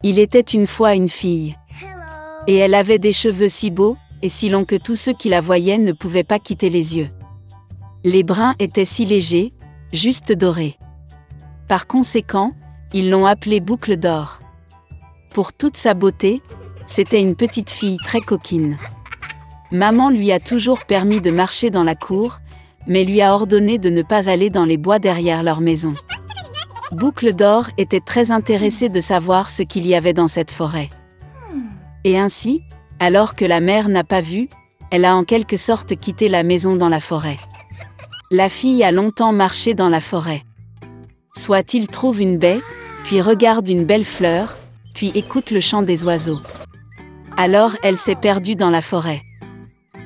Il était une fois une fille. Et elle avait des cheveux si beaux et si longs que tous ceux qui la voyaient ne pouvaient pas quitter les yeux. Les brins étaient si légers, juste dorés. Par conséquent, ils l'ont appelée Boucle d'or. Pour toute sa beauté, c'était une petite fille très coquine. Maman lui a toujours permis de marcher dans la cour, mais lui a ordonné de ne pas aller dans les bois derrière leur maison. Boucle d'or était très intéressée de savoir ce qu'il y avait dans cette forêt. Et ainsi, alors que la mère n'a pas vu, elle a en quelque sorte quitté la maison dans la forêt. La fille a longtemps marché dans la forêt. Soit il trouve une baie, puis regarde une belle fleur, puis écoute le chant des oiseaux. Alors elle s'est perdue dans la forêt.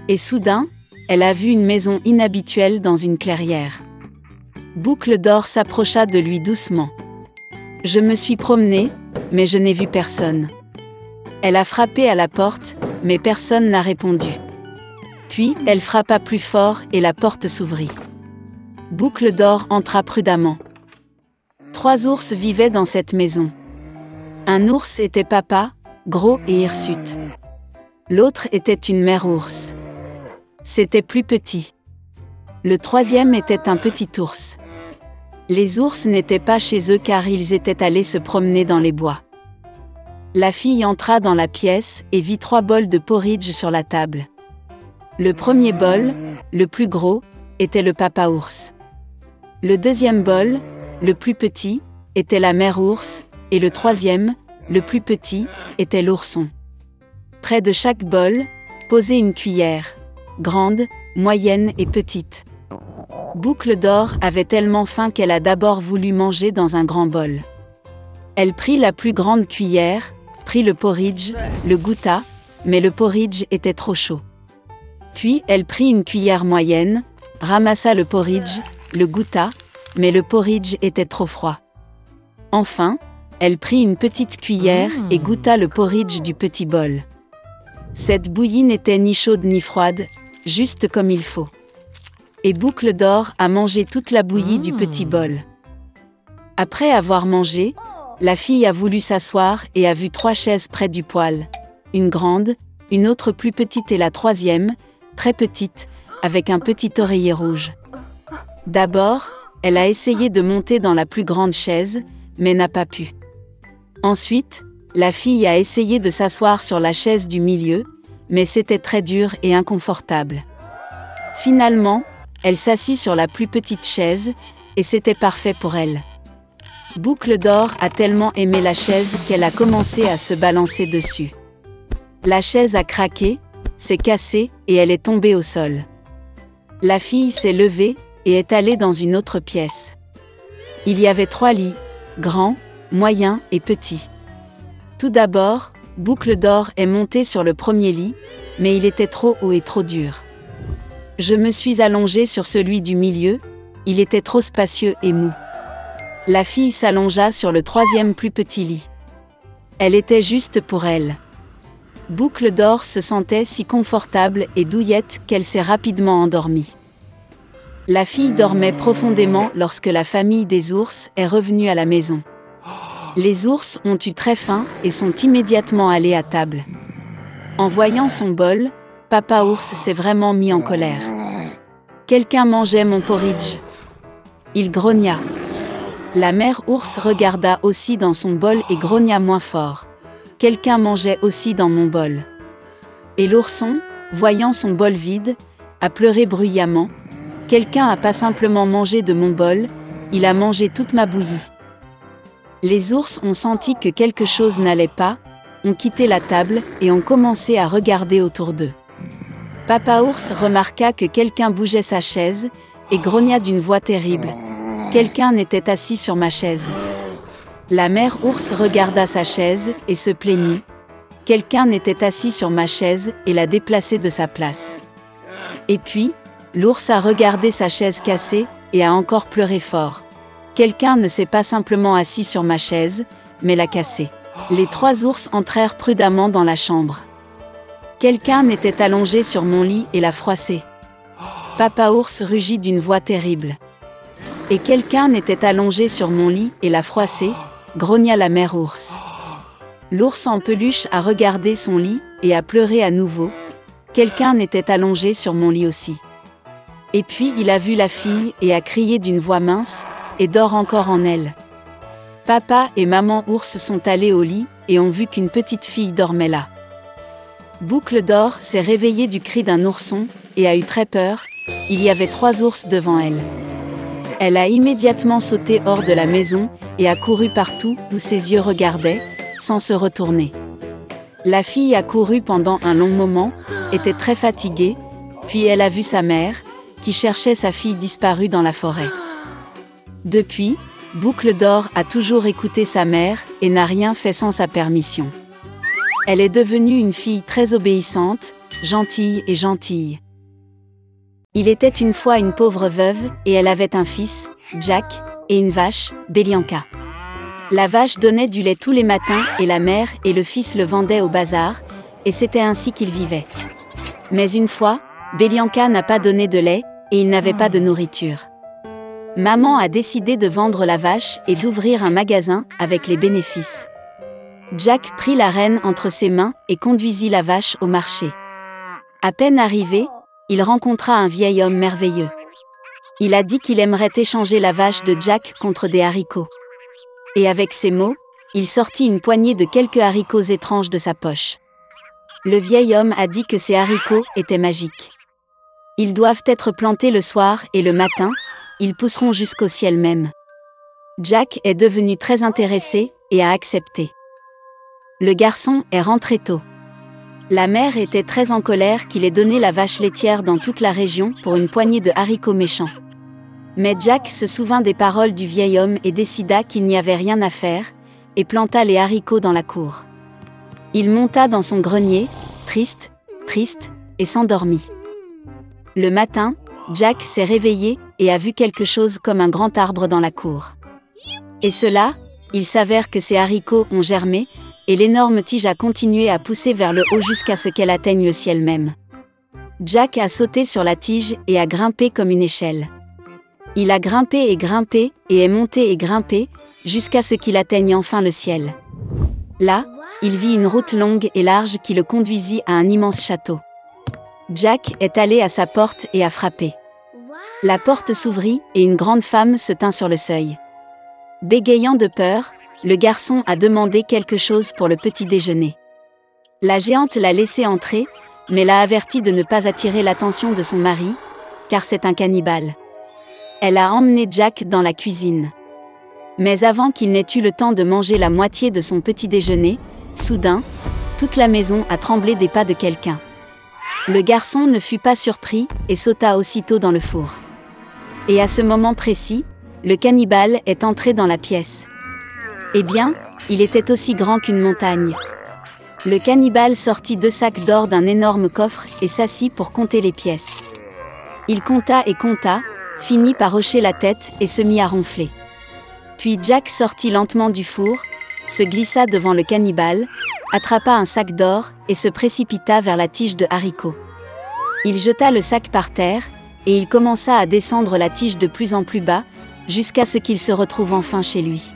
Et soudain, elle a vu une maison inhabituelle dans une clairière. Boucle d'or s'approcha de lui doucement. Je me suis promenée, mais je n'ai vu personne. Elle a frappé à la porte, mais personne n'a répondu. Puis, elle frappa plus fort et la porte s'ouvrit. Boucle d'or entra prudemment. 3 ours vivaient dans cette maison. Un ours était papa, gros et hirsute. L'autre était une mère ours. C'était plus petit. Le 3e était un petit ours. Les ours n'étaient pas chez eux car ils étaient allés se promener dans les bois. La fille entra dans la pièce et vit 3 bols de porridge sur la table. Le premier bol, le plus gros, était le papa ours. Le 2e bol, le plus petit, était la mère ours, et le 3e, le plus petit, était l'ourson. Près de chaque bol, posait une cuillère, grande, moyenne et petite. Boucle d'or avait tellement faim qu'elle a d'abord voulu manger dans un grand bol. Elle prit la plus grande cuillère, prit le porridge, le goûta, mais le porridge était trop chaud. Puis elle prit une cuillère moyenne, ramassa le porridge, le goûta, mais le porridge était trop froid. Enfin, elle prit une petite cuillère et goûta le porridge du petit bol. Cette bouillie n'était ni chaude ni froide, juste comme il faut. Et Boucle d'or a mangé toute la bouillie du petit bol. Après avoir mangé, la fille a voulu s'asseoir et a vu 3 chaises près du poêle. Une grande, une autre plus petite et la 3e, très petite, avec un petit oreiller rouge. D'abord, elle a essayé de monter dans la plus grande chaise, mais n'a pas pu. Ensuite, la fille a essayé de s'asseoir sur la chaise du milieu, mais c'était très dur et inconfortable. Finalement, elle s'assit sur la plus petite chaise, et c'était parfait pour elle. Boucle d'or a tellement aimé la chaise qu'elle a commencé à se balancer dessus. La chaise a craqué, s'est cassée et elle est tombée au sol. La fille s'est levée et est allée dans une autre pièce. Il y avait 3 lits, grands, moyens et petits. Tout d'abord, Boucle d'or est montée sur le premier lit, mais il était trop haut et trop dur. Je me suis allongée sur celui du milieu, il était trop spacieux et mou. La fille s'allongea sur le 3e plus petit lit. Elle était juste pour elle. Boucle d'or se sentait si confortable et douillette qu'elle s'est rapidement endormie. La fille dormait profondément lorsque la famille des ours est revenue à la maison. Les ours ont eu très faim et sont immédiatement allés à table. En voyant son bol, papa ours s'est vraiment mis en colère. Quelqu'un mangeait mon porridge. Il grogna. La mère ours regarda aussi dans son bol et grogna moins fort. Quelqu'un mangeait aussi dans mon bol. Et l'ourson, voyant son bol vide, a pleuré bruyamment. Quelqu'un n'a pas simplement mangé de mon bol, il a mangé toute ma bouillie. Les ours ont senti que quelque chose n'allait pas, ont quitté la table et ont commencé à regarder autour d'eux. Papa ours remarqua que quelqu'un bougeait sa chaise et grogna d'une voix terrible. Quelqu'un était assis sur ma chaise. La mère ours regarda sa chaise et se plaignit. Quelqu'un était assis sur ma chaise et l'a déplacée de sa place. Et puis, l'ours a regardé sa chaise cassée et a encore pleuré fort. Quelqu'un ne s'est pas simplement assis sur ma chaise, mais l'a cassée. Les 3 ours entrèrent prudemment dans la chambre. Quelqu'un était allongé sur mon lit et l'a froissé. Papa ours rugit d'une voix terrible. Et quelqu'un était allongé sur mon lit et l'a froissé, grogna la mère ours. L'ours en peluche a regardé son lit et a pleuré à nouveau. Quelqu'un était allongé sur mon lit aussi. Et puis il a vu la fille et a crié d'une voix mince, et dort encore en elle. Papa et maman ours sont allés au lit et ont vu qu'une petite fille dormait là. Boucle d'or s'est réveillée du cri d'un ourson et a eu très peur. Il y avait 3 ours devant elle. Elle a immédiatement sauté hors de la maison et a couru partout où ses yeux regardaient, sans se retourner. La fille a couru pendant un long moment, était très fatiguée, puis elle a vu sa mère, qui cherchait sa fille disparue dans la forêt. Depuis, Boucle d'or a toujours écouté sa mère et n'a rien fait sans sa permission. Elle est devenue une fille très obéissante, gentille et gentille. Il était une fois une pauvre veuve et elle avait un fils, Jack, et une vache, Bélianka. La vache donnait du lait tous les matins et la mère et le fils le vendaient au bazar, et c'était ainsi qu'ils vivaient. Mais une fois, Bélianka n'a pas donné de lait et il n'avait pas de nourriture. Maman a décidé de vendre la vache et d'ouvrir un magasin avec les bénéfices. Jack prit la rêne entre ses mains et conduisit la vache au marché. À peine arrivé, il rencontra un vieil homme merveilleux. Il a dit qu'il aimerait échanger la vache de Jack contre des haricots. Et avec ces mots, il sortit une poignée de quelques haricots étranges de sa poche. Le vieil homme a dit que ces haricots étaient magiques. Ils doivent être plantés le soir et le matin, ils pousseront jusqu'au ciel même. Jack est devenu très intéressé et a accepté. Le garçon est rentré tôt. La mère était très en colère qu'il ait donné la vache laitière dans toute la région pour une poignée de haricots méchants. Mais Jack se souvint des paroles du vieil homme et décida qu'il n'y avait rien à faire, et planta les haricots dans la cour. Il monta dans son grenier, triste, et s'endormit. Le matin, Jack s'est réveillé et a vu quelque chose comme un grand arbre dans la cour. Et cela, il s'avère que ces haricots ont germé, et l'énorme tige a continué à pousser vers le haut jusqu'à ce qu'elle atteigne le ciel même. Jack a sauté sur la tige et a grimpé comme une échelle. Il a grimpé et est monté et grimpé, jusqu'à ce qu'il atteigne enfin le ciel. Là, il vit une route longue et large qui le conduisit à un immense château. Jack est allé à sa porte et a frappé. La porte s'ouvrit et une grande femme se tint sur le seuil. Bégayant de peur, le garçon a demandé quelque chose pour le petit déjeuner. La géante l'a laissé entrer, mais l'a averti de ne pas attirer l'attention de son mari, car c'est un cannibale. Elle a emmené Jack dans la cuisine. Mais avant qu'il n'ait eu le temps de manger la moitié de son petit déjeuner, soudain, toute la maison a tremblé des pas de quelqu'un. Le garçon ne fut pas surpris et sauta aussitôt dans le four. Et à ce moment précis, le cannibale est entré dans la pièce. Eh bien, il était aussi grand qu'une montagne. Le cannibale sortit 2 sacs d'or d'un énorme coffre et s'assit pour compter les pièces. Il compta et compta, finit par hocher la tête et se mit à ronfler. Puis Jack sortit lentement du four, se glissa devant le cannibale, attrapa un sac d'or et se précipita vers la tige de haricots. Il jeta le sac par terre, et il commença à descendre la tige de plus en plus bas, jusqu'à ce qu'il se retrouve enfin chez lui.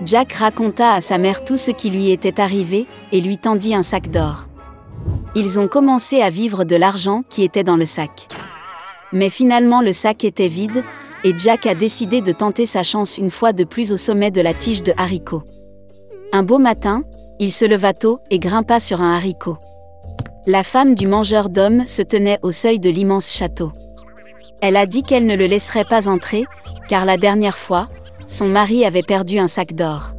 Jack raconta à sa mère tout ce qui lui était arrivé, et lui tendit un sac d'or. Ils ont commencé à vivre de l'argent qui était dans le sac. Mais finalement le sac était vide, et Jack a décidé de tenter sa chance une fois de plus au sommet de la tige de haricots. Un beau matin, il se leva tôt et grimpa sur un haricot. La femme du mangeur d'hommes se tenait au seuil de l'immense château. Elle a dit qu'elle ne le laisserait pas entrer, car la dernière fois, son mari avait perdu un sac d'or.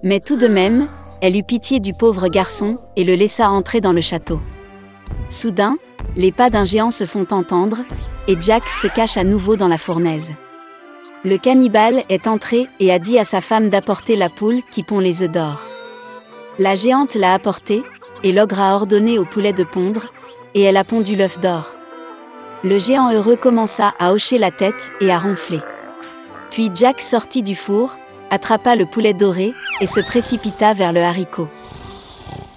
Mais tout de même, elle eut pitié du pauvre garçon et le laissa entrer dans le château. Soudain, les pas d'un géant se font entendre, et Jack se cache à nouveau dans la fournaise. Le cannibale est entré et a dit à sa femme d'apporter la poule qui pond les œufs d'or. La géante l'a apporté, et l'ogre a ordonné au poulet de pondre, et elle a pondu l'œuf d'or. Le géant heureux commença à hocher la tête et à ronfler. Puis Jack sortit du four, attrapa le poulet doré, et se précipita vers le haricot.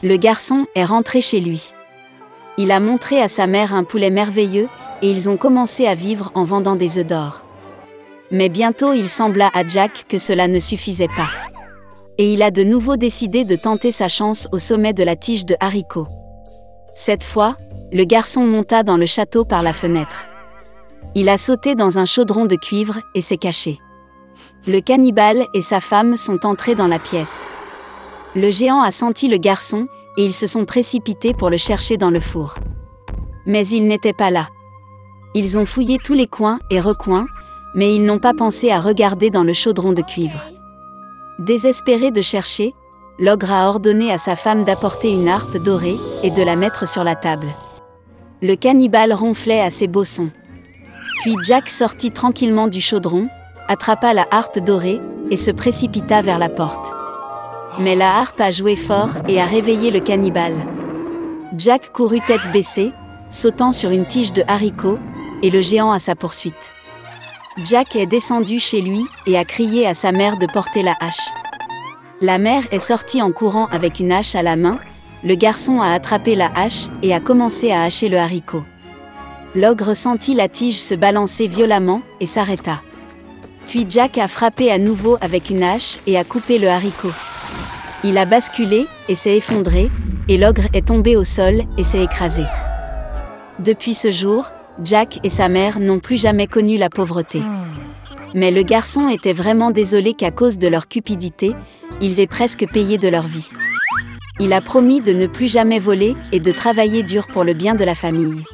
Le garçon est rentré chez lui. Il a montré à sa mère un poulet merveilleux, et ils ont commencé à vivre en vendant des œufs d'or. Mais bientôt il sembla à Jack que cela ne suffisait pas. Et il a de nouveau décidé de tenter sa chance au sommet de la tige de haricot. Cette fois, le garçon monta dans le château par la fenêtre. Il a sauté dans un chaudron de cuivre et s'est caché. Le cannibale et sa femme sont entrés dans la pièce. Le géant a senti le garçon et ils se sont précipités pour le chercher dans le four. Mais il n'était pas là. Ils ont fouillé tous les coins et recoins, mais ils n'ont pas pensé à regarder dans le chaudron de cuivre. Désespéré de chercher, l'ogre a ordonné à sa femme d'apporter une harpe dorée et de la mettre sur la table. Le cannibale ronflait à ses beaux sons. Puis Jack sortit tranquillement du chaudron, attrapa la harpe dorée et se précipita vers la porte. Mais la harpe a joué fort et a réveillé le cannibale. Jack courut tête baissée, sautant sur une tige de haricot, et le géant à sa poursuite. Jack est descendu chez lui et a crié à sa mère de porter la hache. La mère est sortie en courant avec une hache à la main, le garçon a attrapé la hache et a commencé à hacher le haricot. L'ogre sentit la tige se balancer violemment et s'arrêta. Puis Jack a frappé à nouveau avec une hache et a coupé le haricot. Il a basculé et s'est effondré, et l'ogre est tombé au sol et s'est écrasé. Depuis ce jour, Jack et sa mère n'ont plus jamais connu la pauvreté. Mais le garçon était vraiment désolé qu'à cause de leur cupidité, ils aient presque payé de leur vie. Il a promis de ne plus jamais voler et de travailler dur pour le bien de la famille.